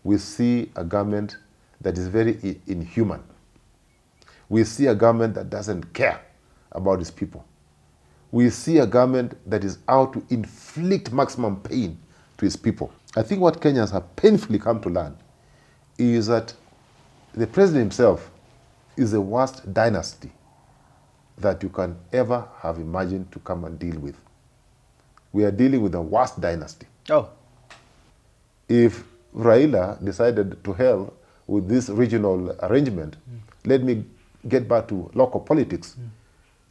we see a government that is very inhuman. We see a government that doesn't care about its people. We see a government that is out to inflict maximum pain to its people. I think what Kenyans have painfully come to learn is that the president himself is the worst dynasty that you can ever have imagined to come and deal with. We are dealing with the worst dynasty. Oh. If Raila decided to hell with this regional arrangement, let me get back to local politics,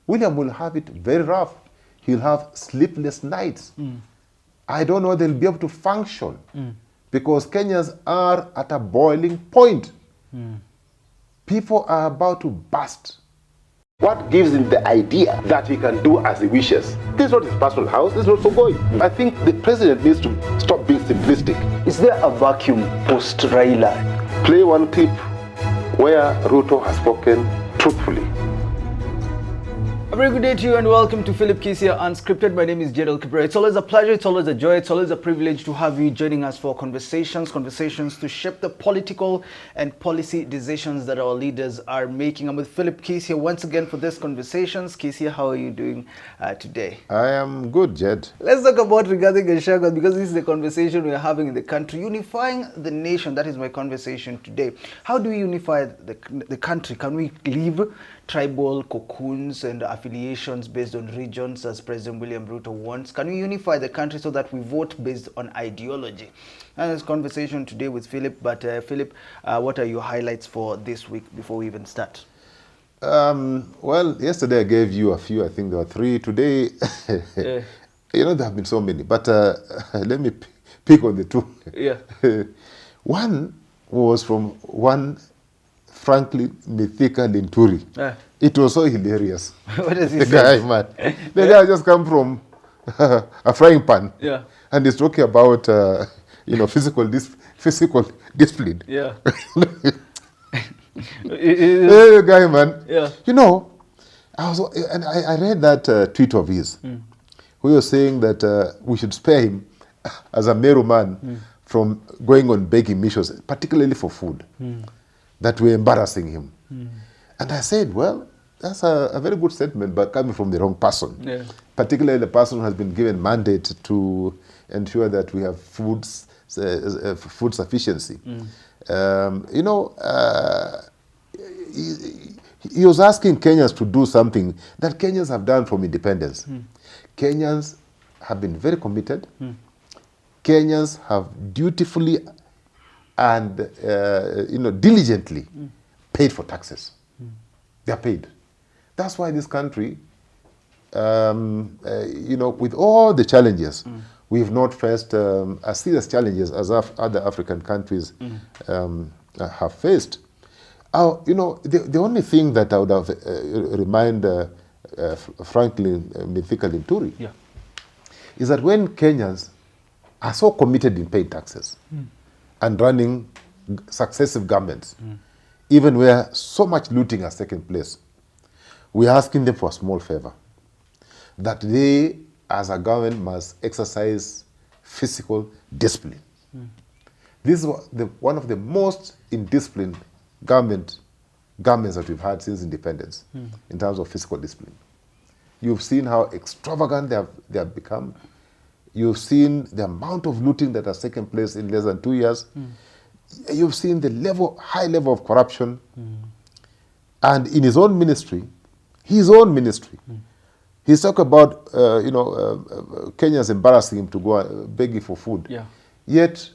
William will have it very rough. He'll have sleepless nights. I don't know they'll be able to function because Kenyans are at a boiling point. People are about to burst. What gives him the idea that he can do as he wishes? This is not his personal house, this is not Sogoi. I think the president needs to stop being simplistic. Is there a vacuum post-Raila? Play one clip where Ruto has spoken truthfully. A very good day to you and welcome to Philip Kisia Unscripted. My name is Jadiel Kabiro. It's always a pleasure, it's always a joy, it's always a privilege to have you joining us for conversations to shape the political and policy decisions that our leaders are making. I'm with Philip Kisia once again for these conversations. Kisia, how are you doing today? I am good, Jed. Let's talk about Rigathi Gachagua because this is the conversation we are having in the country. Unifying the nation, that is my conversation today. How do we unify the country? Can we leave tribal cocoons and affiliations based on regions as President William Ruto wants? Can we unify the country so that we vote based on ideology? And this conversation today with Philip. But Philip, what are your highlights for this week before we even start? Well, yesterday I gave you a few. I think there were 3. Today, you know, there have been so many. But let me pick on the 2. Yeah. One was from one frankly mythical Linturi. It was so hilarious. What does he the say? guy, man. The guy just come from a frying pan. Yeah. And he's talking about, you know, physical discipline. Yeah. Hey, guy, man. Yeah. You know, I read that tweet of his. Who was saying that we should spare him as a Meru man from going on begging missions, particularly for food. That we're embarrassing him. And I said, well, that's a very good statement, but coming from the wrong person. Yeah. Particularly the person who has been given mandate to ensure that we have food sufficiency. You know, he was asking Kenyans to do something that Kenyans have done from independence. Kenyans have been very committed. Kenyans have dutifully and you know, diligently paid for taxes. They are paid. That's why this country, you know, with all the challenges, we've not faced as serious challenges as other African countries have faced. You know, the only thing that I would have remind Franklin Mythical Inturi is that when Kenyans are so committed in paying taxes, and running successive governments, even where so much looting has taken place, we're asking them for a small favor, that they, as a government, must exercise fiscal discipline. This is one of the most indisciplined governments that we've had since independence in terms of fiscal discipline. You've seen how extravagant they have become. You've seen the amount of looting that has taken place in less than 2 years. You've seen the high level of corruption. And in his own ministry, he's talking about, you know, Kenyans embarrassing him to go begging for food. Yeah. Yet,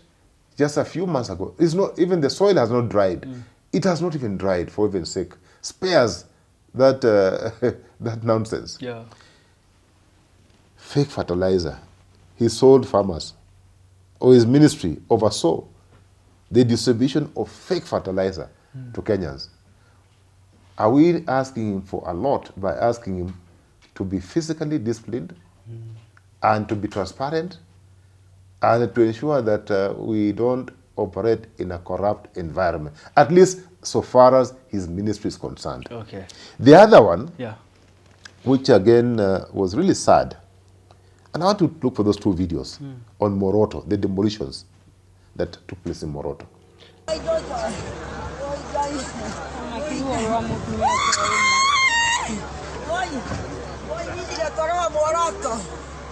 just a few months ago, even the soil has not dried. It has not even dried, for heaven's sake. Spares that, that nonsense. Yeah. Fake fertilizer. He sold farmers, or his ministry oversaw the distribution of fake fertilizer to Kenyans. Are we asking him for a lot by asking him to be physically disciplined and to be transparent and to ensure that we don't operate in a corrupt environment, at least so far as his ministry is concerned? Okay. The other one, Yeah. which again was really sad, and I want to look for those 2 videos on Moroto, the demolitions that took place in Moroto.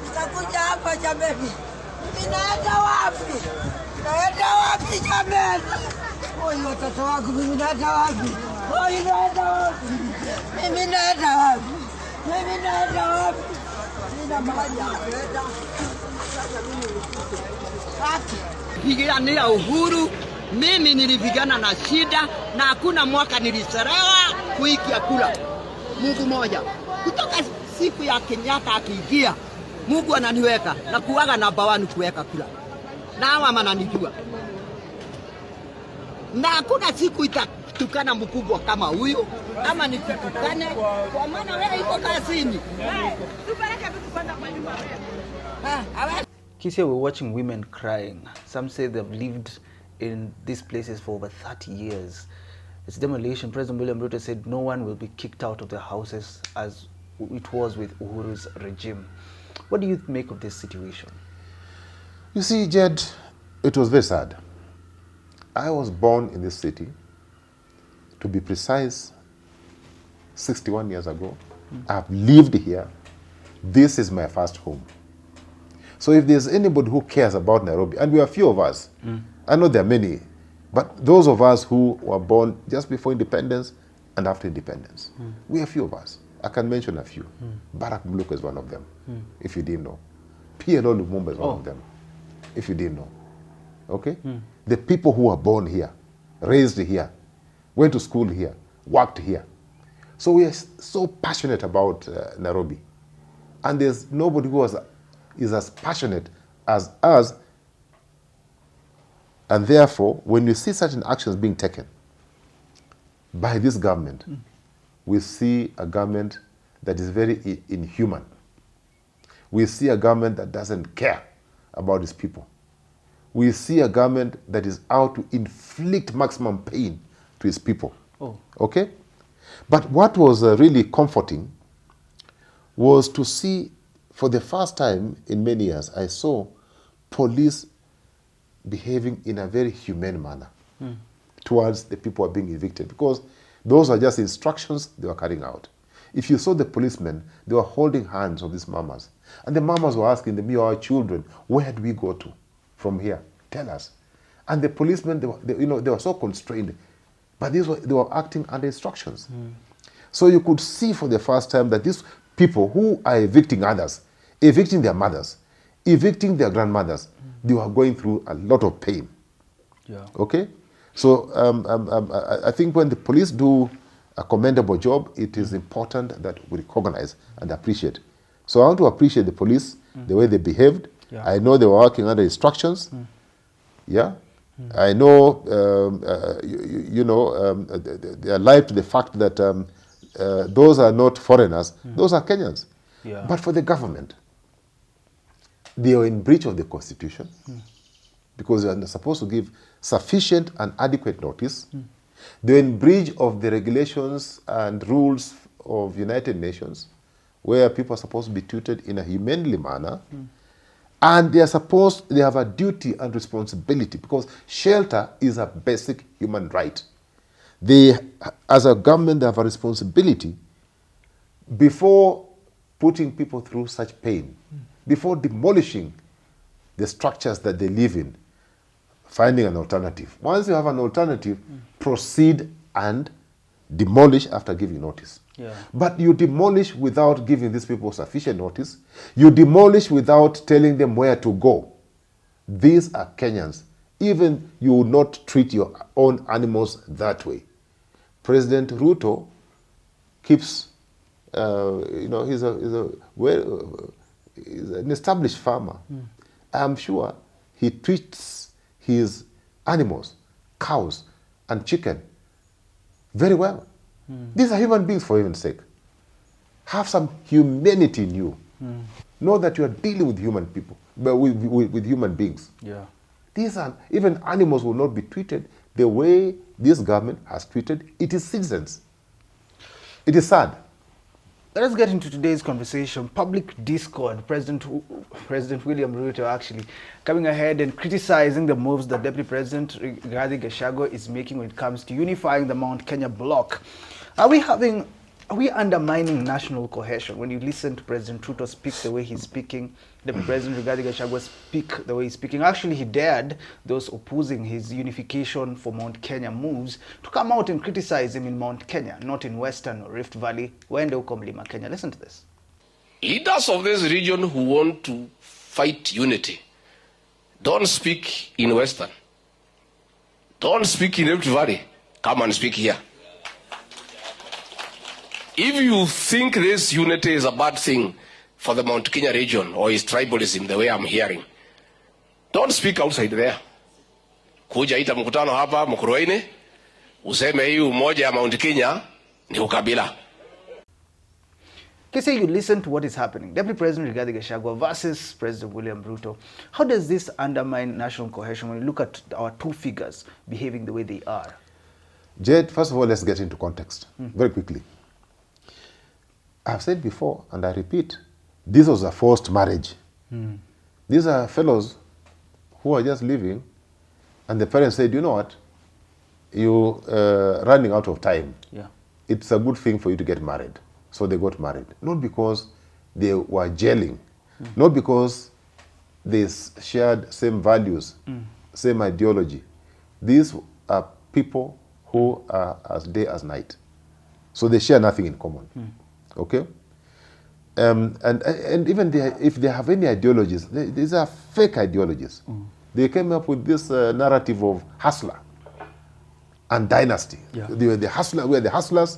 Nitakuja hapa jameni. Ninaenda wapi? Naenda wapi jameni? Oi watoto wangu mimi naenda wapi? Oi naenda wapi? Mimi naenda wapi? Mimi naenda wapi? Sina mahali ya kwenda. Pigania uhuru, mimi nilipigana na shida na hakuna mwaka niliserewa kuikia kula. Mungu moja. Kutoka siku ya Kenyatta akiingia, Mungu ananiweka na kuwaga namba 1 kuweka kula. Na hawa mananijua. Na hakuna siku itatukana mkubwa kama huyu ama nikitukane kwa maana wewe iko kazini. Tupeleke vitu kwenda kwa nyumba wewe. Kisia, we're watching women crying. Some say they've lived in these places for over 30 years. It's demolition. President William Ruto said no one will be kicked out of their houses as it was with Uhuru's regime. What do you make of this situation? You see, Jed, it was very sad. I was born in this city, to be precise, 61 years ago. I've lived here. This is my first home. So if there's anybody who cares about Nairobi, and we are few of us, I know there are many, but those of us who were born just before independence and after independence, we are few of us. I can mention a few. Barack Muluka is one of them, if you didn't know. PLO Lumumba is one of them, if you didn't know. Okay? The people who were born here, raised here, went to school here, worked here. So we are so passionate about Nairobi. And there's nobody who is as passionate as us. And therefore, when you see certain actions being taken by this government, we see a government that is very inhuman. We see a government that doesn't care about its people. We see a government that is out to inflict maximum pain to its people. Okay? But what was really comforting was to see, for the first time in many years, I saw police behaving in a very humane manner towards the people who are being evicted, because those are just instructions they were carrying out. If you saw the policemen, they were holding hands of these mamas. And the mamas were asking them, "You are our children, where do we go to from here? Tell us." And the policemen, they were so constrained. But they were acting under instructions. So you could see for the first time that these people who are evicting others, evicting their mothers, evicting their grandmothers, they were going through a lot of pain. Yeah. Okay? So I think when the police do a commendable job, it is important that we recognize and appreciate. So I want to appreciate the police, the way they behaved. Yeah. I know they were working under instructions. Yeah? I know, they are alive to the fact that those are not foreigners, those are Kenyans. Yeah. But for the government, they are in breach of the Constitution because they are supposed to give sufficient and adequate notice. They are in breach of the regulations and rules of United Nations, where people are supposed to be treated in a humanely manner. And they have a duty and responsibility, because shelter is a basic human right. They, as a government, they have a responsibility before putting people through such pain, before demolishing the structures that they live in, finding an alternative. Once you have an alternative, proceed and demolish after giving notice. Yeah. But you demolish without giving these people sufficient notice. You demolish without telling them where to go. These are Kenyans. Even you will not treat your own animals that way. President Ruto keeps, he's an established farmer. I'm sure he treats his animals, cows and chicken, very well. These are human beings, for heaven's sake. Have some humanity in you. Know that you are dealing with human people, but with human beings. Yeah. These are, even animals will not be treated the way this government has treated its citizens. It is sad. Let us get into today's conversation. Public discord. President William Ruto actually coming ahead and criticizing the moves that Deputy President Rigathi Gachagua is making when it comes to unifying the Mount Kenya bloc. Are we undermining national cohesion? When you listen to President Ruto speak the way he's speaking, Deputy President Rigathi Gachagua speak the way he's speaking, actually he dared those opposing his unification for Mount Kenya moves to come out and criticize him in Mount Kenya, not in Western or Rift Valley, wende huko Mlima Kenya. Listen to this. Leaders of this region who want to fight unity, don't speak in Western. Don't speak in Rift Valley. Come and speak here. If you think this unity is a bad thing for the Mount Kenya region or is tribalism the way I'm hearing, don't speak outside there. Kuja ita mkutano hapa Mkurueni, useme hii umoja ya Mount Kenya ni ukabila. Kisia, you listen to what is happening. Deputy President Rigathi Gachagua versus President William Ruto. How does this undermine national cohesion when you look at our two figures behaving the way they are? Jed, first of all, let's get into context very quickly. I've said before, and I repeat, this was a forced marriage. These are fellows who are just living, and the parents said, you know what, you're running out of time. Yeah. It's a good thing for you to get married. So they got married. Not because they were gelling, not because they shared same values, same ideology. These are people who are as day as night. So they share nothing in common. Okay? And even if they have any ideologies, these are fake ideologies. They came up with this narrative of hustler and dynasty. Yeah. They were the hustler, we are the hustlers.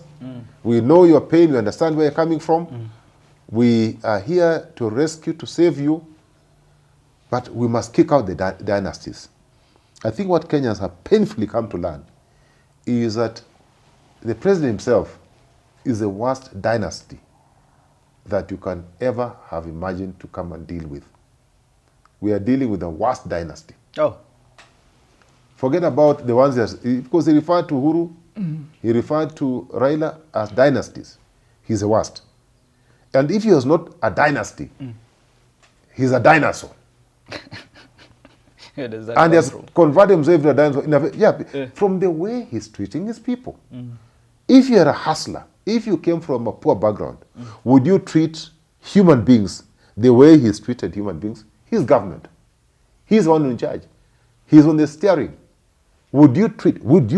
We know your pain, we understand where you're coming from. We are here to rescue, to save you, but we must kick out the dynasties. I think what Kenyans have painfully come to learn is that the president himself is the worst dynasty that you can ever have imagined to come and deal with. We are dealing with the worst dynasty. Oh. Forget about the ones that, because he referred to Uhuru, he referred to Raila as dynasties. He's the worst. And if he was not a dynasty, he's a dinosaur. Yeah, does that And he has from? converted himself into a dinosaur. From the way he's treating his people. If you're a hustler, if you came from a poor background, would you treat human beings the way he's treated human beings? He's government. He's the one in charge. He's on the steering. Would you,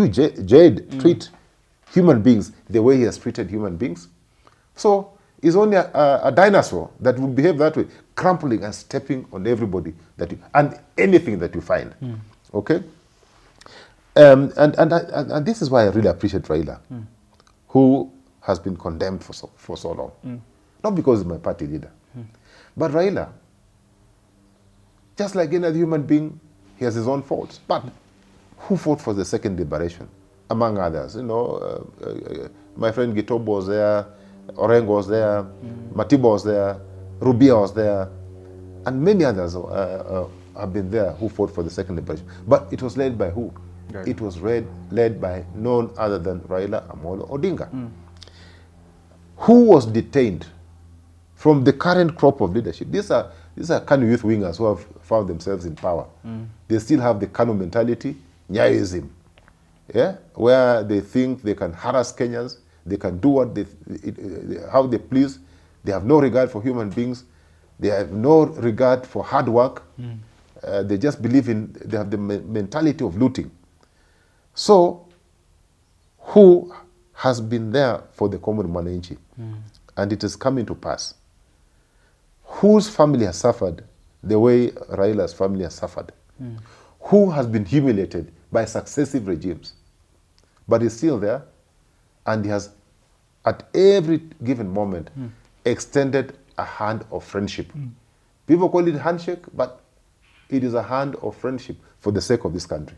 Jade, treat human beings the way he has treated human beings? So he's only a dinosaur that would behave that way, crumpling and stepping on everybody and anything that you find. Okay? And this is why I really appreciate Raila, who has been condemned for so long. Not because he's my party leader. But Raila, just like any other human being, he has his own faults. But who fought for the second liberation? Among others, you know, my friend Gitobo was there, Orengo was there, Matiba was there, Rubia was there, and many others have been there who fought for the second liberation. But it was led by who? Right. It was led by none other than Raila Amolo Odinga, who was detained from the current crop of leadership. These are KANU youth wingers who have found themselves in power. They still have the KANU mentality, Nyaism, yeah, where they think they can harass Kenyans, they can do what how they please. They have no regard for human beings. They have no regard for hard work. They just believe they have the mentality of looting. So, who has been there for the common mwananchi? And it is coming to pass. Whose family has suffered the way Raila's family has suffered? Who has been humiliated by successive regimes? But he's still there, and he has, at every given moment, extended a hand of friendship. People call it handshake, but it is a hand of friendship for the sake of this country.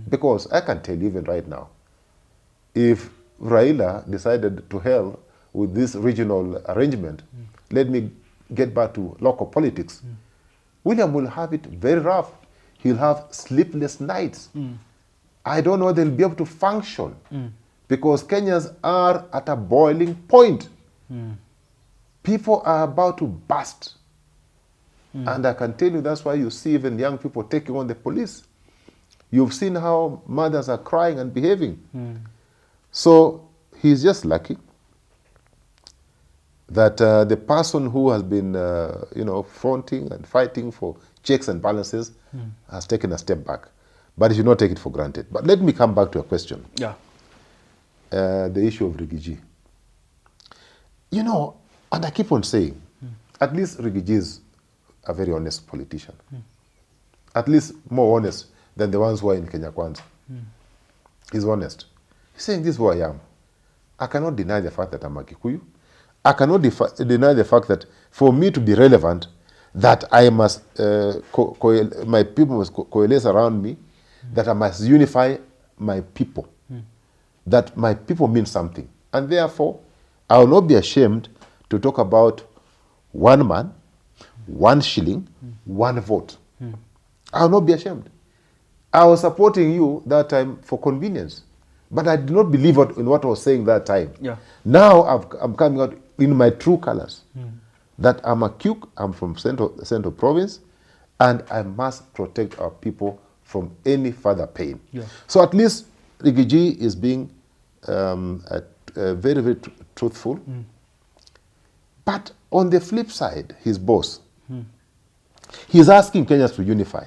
Because I can tell you even right now, if Raila decided to hell with this regional arrangement, let me get back to local politics, William will have it very rough. He'll have sleepless nights. I don't know they'll be able to function because Kenyans are at a boiling point. People are about to burst. And I can tell you that's why you see even young people taking on the police. You've seen how mothers are crying and behaving. So he's just lucky that the person who has been, fronting and fighting for checks and balances has taken a step back. But he should not take it for granted. But let me come back to a question. Yeah. The issue of Rigathi. You know, and I keep on saying, at least Rigathi is a very honest politician. At least more honest than the ones who are in Kenya Kwanza. He's honest. He's saying, this is who I am. I cannot deny the fact that I'm a Kikuyu. I cannot deny the fact that for me to be relevant, that I must, my people must coalesce around me, that I must unify my people, that my people mean something. And therefore, I will not be ashamed to talk about one man, 1 shilling, 1 vote. I will not be ashamed. I was supporting you that time for convenience, but I did not believe in what I was saying that time. Yeah. Now I'm coming out in my true colors, that I'm a Kuk, I'm from Central Province, and I must protect our people from any further pain. Yeah. So at least Rigathi is being very, very truthful. But on the flip side, his boss, he's asking Kenyans to unify.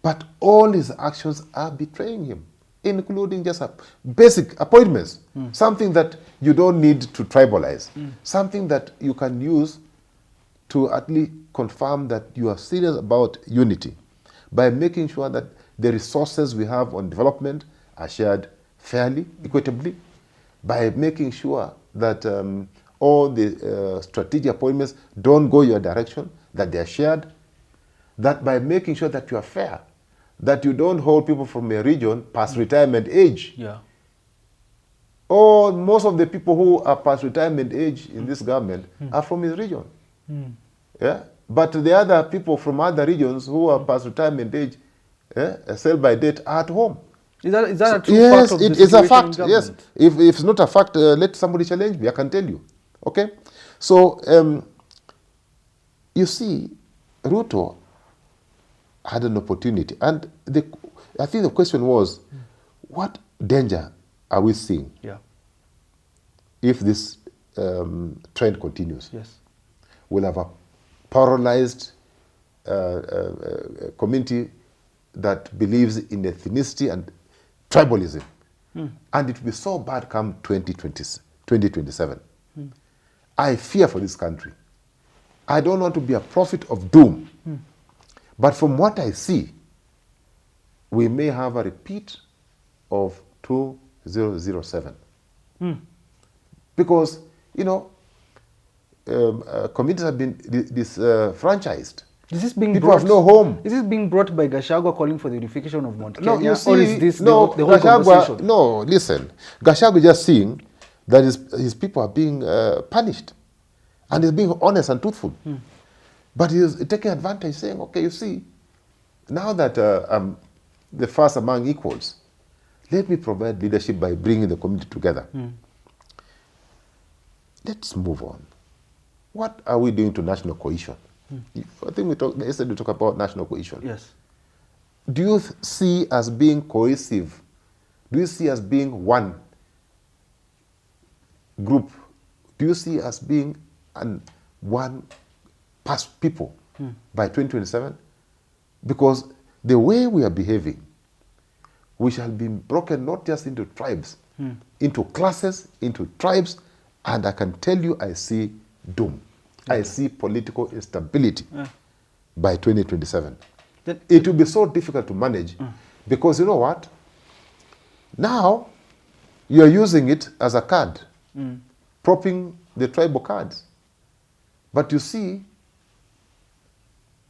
But all his actions are betraying him, including just basic appointments, something that you don't need to tribalize, something that you can use to at least confirm that you are serious about unity by making sure that the resources we have on development are shared fairly, equitably, by making sure that all the strategic appointments don't go your direction, that they are shared, that by making sure that you are fair, that you don't hold people from a region past retirement age. Yeah. Or most of the people who are past retirement age in this government are from his region. Yeah? But the other people from other regions who are past retirement age, sell by date, are at home. Is that a true Yes, fact of the it is a situation fact. in Yes, government? if it's not a fact, let somebody challenge me. I can tell you. Okay, so you see, Ruto had an opportunity, and I think the question was, what danger are we seeing? Yeah. If this trend continues? Yes. We'll have a paralyzed community that believes in ethnicity and tribalism. And it will be so bad come 2027. I fear for this country. I don't want to be a prophet of doom. But from what I see, we may have a repeat of 2007. Because, communities have been disfranchised. Is this being People brought, have no home. Is this being brought by Gachagua calling for the unification of Mount No, Kenya? you see, or is this no, the whole conversation? no, listen. Gachagua is just seeing that his people are being punished. And he's being honest and truthful. But he's taking advantage, saying, okay, you see, now that I'm the first among equals, let me provide leadership by bringing the community together. Let's move on. What are we doing to national cohesion? I think yesterday we talked about national cohesion. Yes. Do you see us being cohesive? Do you see us being one group? Do you see us being one past people by 2027? Because the way we are behaving, we shall be broken not just into tribes, into classes, into tribes, and I can tell you I see doom. I see political instability by 2027. It will be so difficult to manage because you know what? Now you are using it as a card, propping the tribal cards. But you see,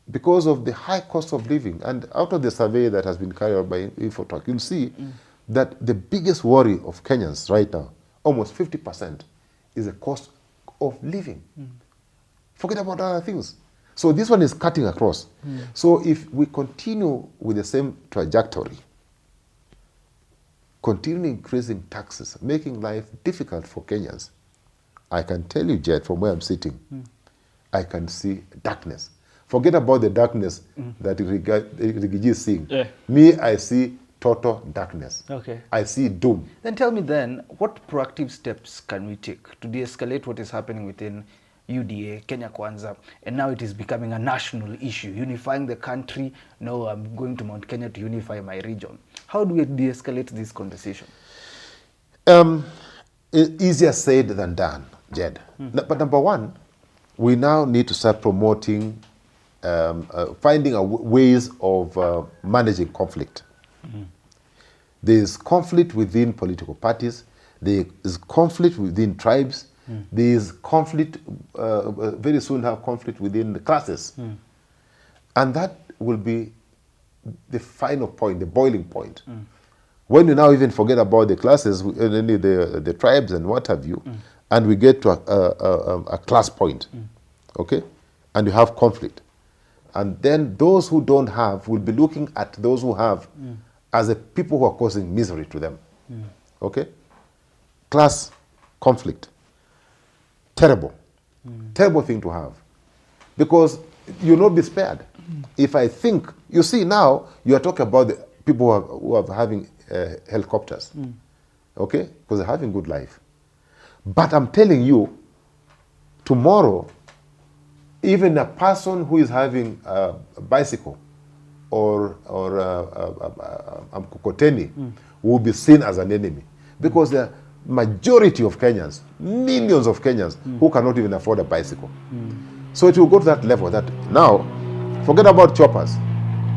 because of the high cost of living, and out of the survey that has been carried out by Infotrack, you'll see that the biggest worry of Kenyans right now, almost 50%, is the cost of living. Forget about other things. So this one is cutting across. So if we continue with the same trajectory, continue increasing taxes, making life difficult for Kenyans, I can tell you, Jed, from where I'm sitting, I can see darkness. Forget about the darkness that Rigathi is seeing. Yeah. Me, I see total darkness. Okay. I see doom. Then tell me then, what proactive steps can we take to de-escalate what is happening within UDA, Kenya Kwanza, and now it is becoming a national issue, unifying the country. No, I'm going to Mount Kenya to unify my region. How do we de-escalate this conversation? Easier said than done, Jed. But number one, we now need to start promoting, finding ways of managing conflict. There is conflict within political parties. There is conflict within tribes. There is conflict, very soon have conflict within the classes. And that will be the final point, the boiling point. When you now even forget about the classes, only the tribes and what have you, and we get to a class point, okay? And you have conflict. And then those who don't have will be looking at those who have as the people who are causing misery to them, okay? Class conflict, terrible, terrible thing to have. Because you'll not be spared. If I think, you see now, you are talking about the people who are having helicopters, okay? Because they're having good life. But I'm telling you, tomorrow, even a person who is having a bicycle or mkokoteni will be seen as an enemy. Because the majority of Kenyans, millions of Kenyans, who cannot even afford a bicycle. So it will go to that level that now, forget about choppers,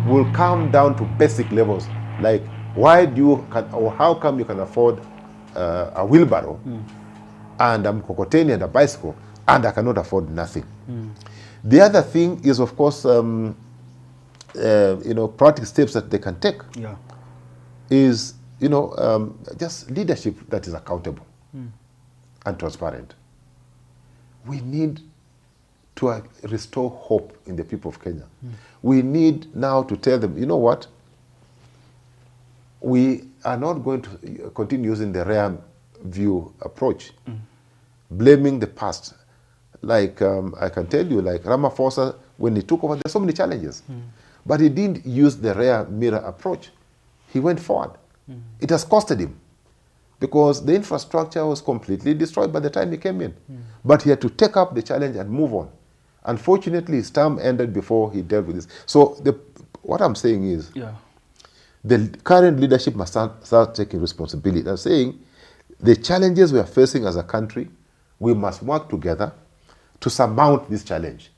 will come down to basic levels like why do you, or how come you can afford a wheelbarrow and a mkokoteni and a bicycle and I cannot afford nothing. The other thing is, of course, practical steps that they can take is, just leadership that is accountable and transparent. We need to restore hope in the people of Kenya. We need now to tell them, you know what? We are not going to continue using the rear view approach, blaming the past. Like, I can tell you, like Ramaphosa, when he took over, there's so many challenges. But he didn't use the rear mirror approach. He went forward. It has costed him because the infrastructure was completely destroyed by the time he came in. But he had to take up the challenge and move on. Unfortunately, his term ended before he dealt with this. So what I'm saying is, the current leadership must start taking responsibility. I'm saying the challenges we are facing as a country, we must work together to surmount this challenge.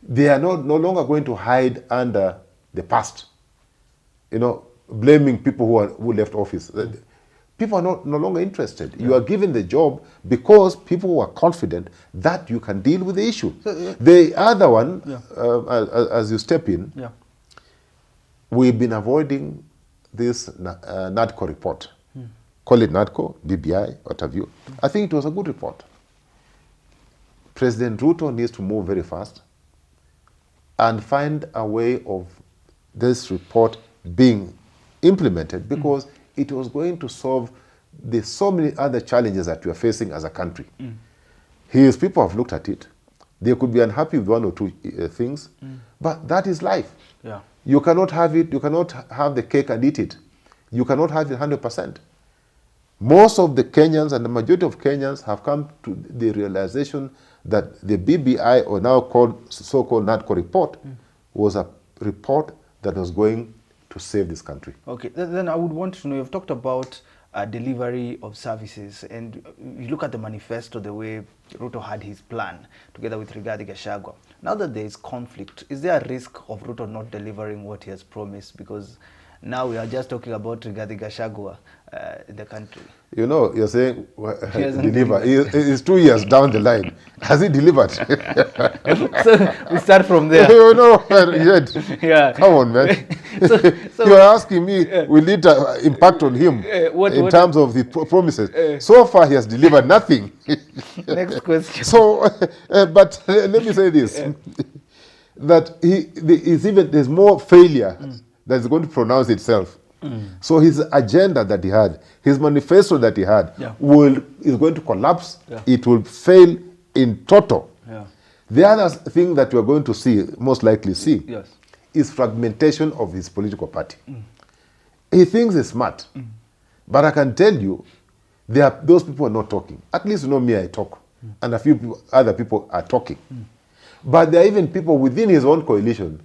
They are no longer going to hide under the past, blaming people who left office. People are no longer interested. You are given the job because people who are confident that you can deal with the issue. The other one, as you step in, we've been avoiding this NADCO report. Call it NADCO, BBI, what have you. I think it was a good report. President Ruto needs to move very fast and find a way of this report being implemented because it was going to solve so many other challenges that we are facing as a country. His people have looked at it. They could be unhappy with one or two things, but that is life. You cannot have it, you cannot have the cake and eat it. You cannot have it 100%. Most of the Kenyans and the majority of Kenyans have come to the realization that the BBI, or now called so-called NADCO report, was a report that was going to save this country. Okay, then I would want to know, you've talked about delivery of services, and you look at the manifesto, the way Ruto had his plan together with Rigathi Gachagua. Now that there is conflict, is there a risk of Ruto not delivering what he has promised? Because now we are just talking about Rigathi Gachagua in the country. You're saying deliver. It's 2 years down the line. Has he delivered? So we start from there. Come on, man. So you're asking me, will it impact on him in terms of the promises? So far, he has delivered nothing. Next question. So, but let me say this, that there's more failure that is going to pronounce itself So his agenda that he had, his manifesto that he had, is going to collapse. It will fail in total. The other thing that we are going to see, most likely see, is fragmentation of his political party. He thinks he's smart, but I can tell you, those people are not talking. At least, me, I talk, and a few other people are talking. But there are even people within his own coalition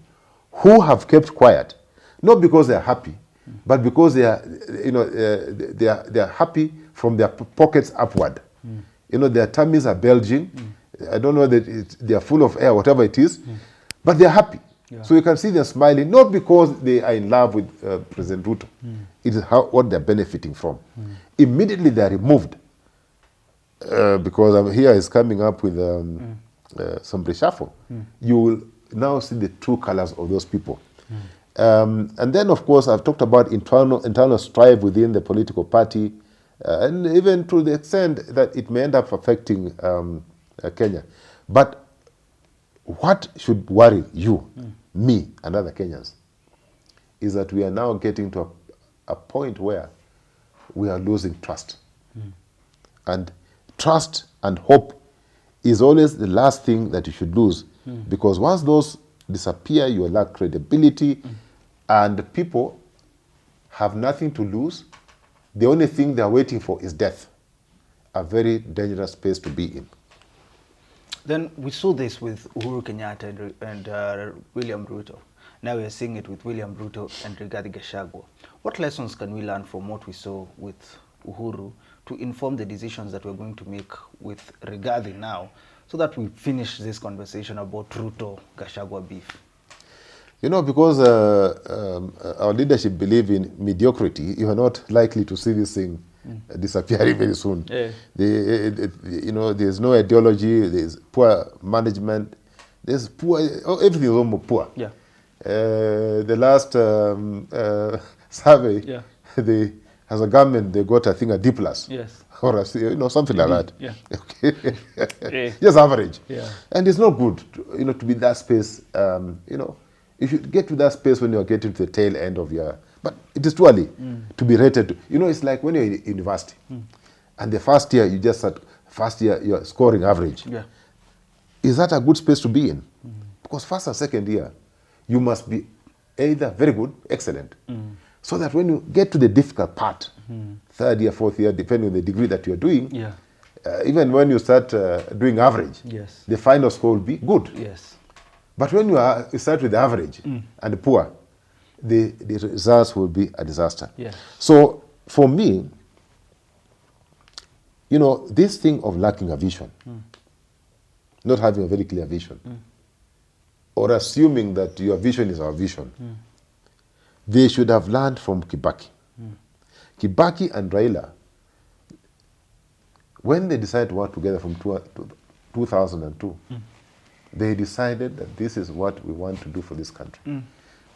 who have kept quiet, not because they are happy, but because they are, they are happy from their pockets upward. Their tummies are bulging. I don't know that they are full of air, whatever it is, but they are happy. So you can see them smiling, not because they are in love with President Ruto. It is what they're benefiting from. Immediately they are removed, because here is coming up with some reshuffle. You will now see the true colors of those people. And then, of course, I've talked about internal strife within the political party, and even to the extent that it may end up affecting Kenya. But what should worry you, me, and other Kenyans, is that we are now getting to a point where we are losing trust. And trust and hope is always the last thing that you should lose, because once those disappear, you lack credibility, and people have nothing to lose. The only thing they're waiting for is death. A very dangerous space to be in. Then we saw this with Uhuru Kenyatta and William Ruto. Now we are seeing it with William Ruto and Rigathi Gachagua. What lessons can we learn from what we saw with Uhuru to inform the decisions that we're going to make with Rigathi now, so that we finish this conversation about Ruto-Gachagua beef? Because our leadership believe in mediocrity, you are not likely to see this thing disappearing very soon. There's no ideology, there's poor management, there's poor, everything is almost poor. The last survey, as a government, they got, I think, a D+. Or something like that. Okay. Just average. And it's not good, to be that space. You should get to that space when you're getting to the tail end of your... But it is too early to be rated. It's like when you're in university. And the first year, you're scoring average. Is that a good space to be in? Because first and second year, you must be either very good, excellent. So that when you get to the difficult part, third year, fourth year, depending on the degree that you're doing, even when you start doing average, the final score will be good. But when you start with the average and poor, the results will be a disaster. So for me, this thing of lacking a vision, not having a very clear vision, or assuming that your vision is our vision, they should have learned from Kibaki. Kibaki and Raila, when they decided to work together from 2002, they decided that this is what we want to do for this country.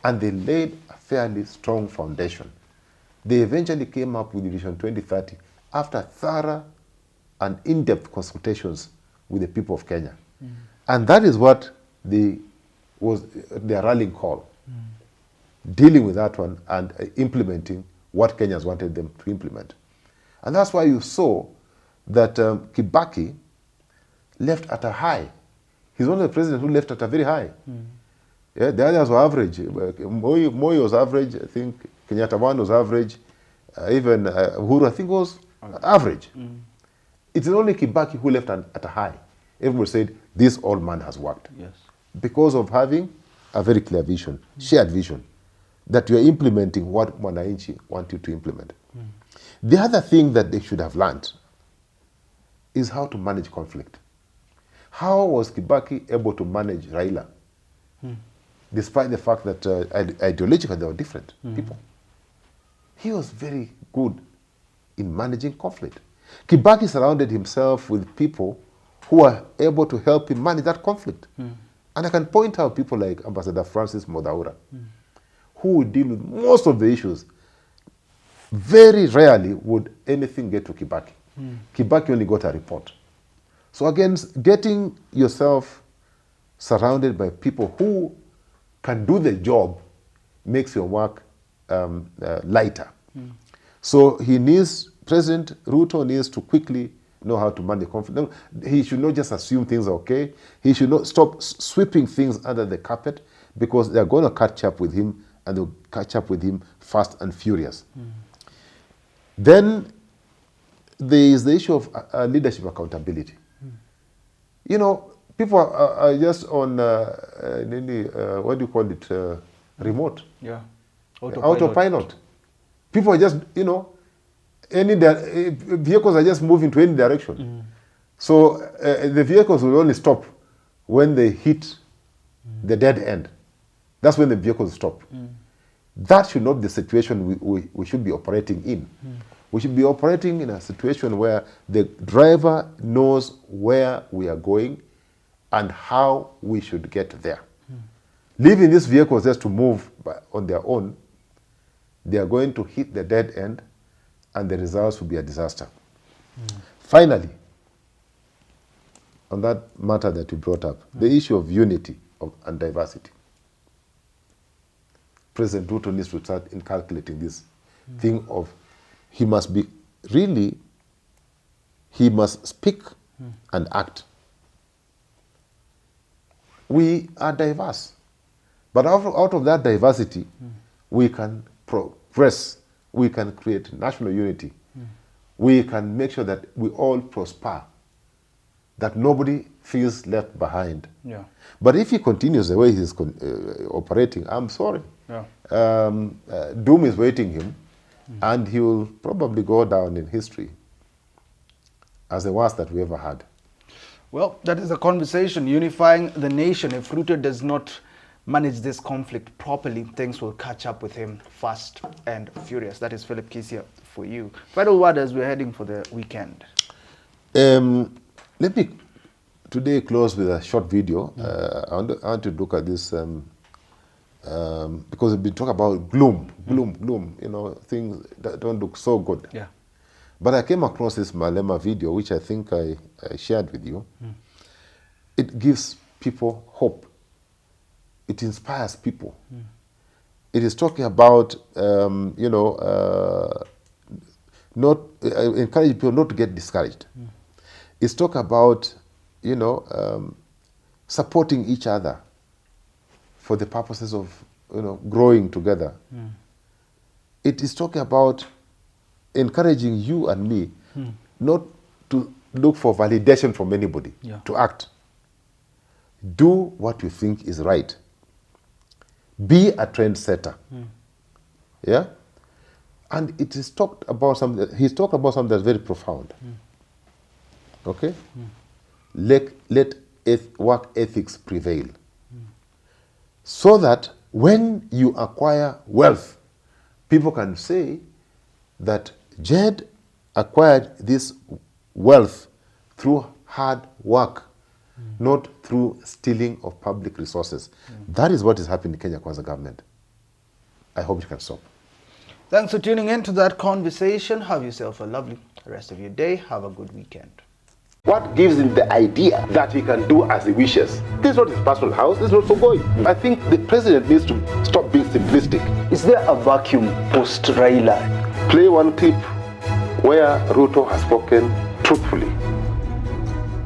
And they laid a fairly strong foundation. They eventually came up with Vision 2030 after thorough and in-depth consultations with the people of Kenya. And that is what was their rallying call, dealing with that one and implementing what Kenyans wanted them to implement. And that's why you saw that Kibaki left at a high. He's one of the presidents who left at a very high. The others were average. Moi was average. I think Kenyatta one was average. Even Uhuru, I think, was average. It is only Kibaki who left at a high. Everyone said, this old man has worked. Because of having a very clear vision, shared vision, that you are implementing what Wananchi want you to implement. The other thing that they should have learned is how to manage conflict. How was Kibaki able to manage Raila, despite the fact that ideologically they were different people? He was very good in managing conflict. Kibaki surrounded himself with people who are able to help him manage that conflict. And I can point out people like Ambassador Francis Mudavadi, who would deal with most of the issues. Very rarely would anything get to Kibaki. Kibaki only got a report. So again, getting yourself surrounded by people who can do the job makes your work lighter. So President Ruto needs to quickly know how to manage conflict. No, he should not just assume things are okay. He should not stop sweeping things under the carpet, because they're going to catch up with him, and they'll catch up with him fast and furious. Then there is the issue of leadership accountability. You know, people are just on, what do you call it, remote? Yeah. Autopilot. People are just, you know, vehicles are just moving to any direction. So the vehicles will only stop when they hit the dead end. That's when the vehicles stop. That should not be the situation we should be operating in. We should be operating in a situation where the driver knows where we are going and how we should get there. Leaving these vehicles just to move on their own, they are going to hit the dead end, and the results will be a disaster. Finally, on that matter that you brought up, the issue of unity and diversity. President Ruto needs to start inculcating this thing of he must speak and act. We are diverse, but out of that diversity, we can progress, we can create national unity, we can make sure that we all prosper, that nobody feels left behind. Yeah. But if he continues the way he's operating, I'm sorry. Yeah. Doom is waiting him, and he will probably go down in history as the worst that we ever had. Well, that is a conversation unifying the nation. If Ruto does not manage this conflict properly, things will catch up with him fast and furious. That is Philip Kisia for you. Final word as we're heading for the weekend. Let me today close with a short video. I want to look at this because we've been talking about gloom. You know, things that don't look so good. Yeah. But I came across this Malema video, which I think I shared with you. It gives people hope. It inspires people. It is talking about, you know, not encourage people not to get discouraged. It's talking about, you know, supporting each other for the purposes of, you know, growing together. It is talking about encouraging you and me not to look for validation from anybody, to act. Do what you think is right. Be a trendsetter. Yeah? And it is talked about something, he's talked about something that's very profound. Okay? Let work ethics prevail. So that when you acquire wealth, people can say that Jed acquired this wealth through hard work, not through stealing of public resources. That is what is happening in Kenya Kwanza government. I hope you can stop. Thanks for tuning in to that conversation. Have yourself a lovely rest of your day. Have a good weekend. What gives him the idea that he can do as he wishes? This is not his personal house, this is not for going. I think the president needs to stop being simplistic. Is there a vacuum post Raila? Play one clip where Ruto has spoken truthfully.